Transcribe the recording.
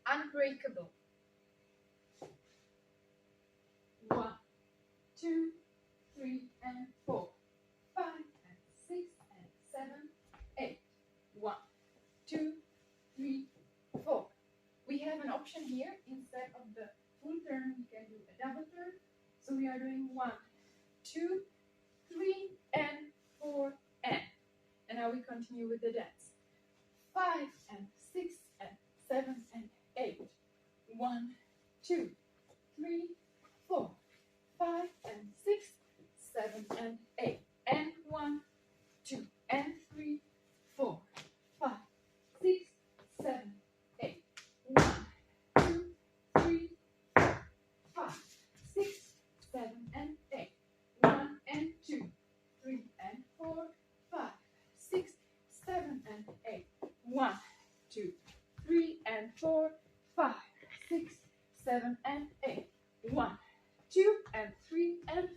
Unbreakable. 1, 2, 3, and 4, 5, and 6, and 7, 8. 1, 2, 3, 4. We have an option here. Instead of the full turn, we can do a double turn. So we are doing 1, 2, 3, and 4, and now we continue with the dance. 5, and 6, and 7, and 8. 1, 2, 3, 4, 5, and 6, 7, and 8. And 1, 2, and 3, 4, 5, 6, 7, 8. 1, 2, 3, 4, 5, 6, 7, and 8. 1 and 2, 3 and 4, 5, 6, 7, and 8. 1, 2, 3 and 4, 5, 6, 7, and 8. 1, 2, and 3 and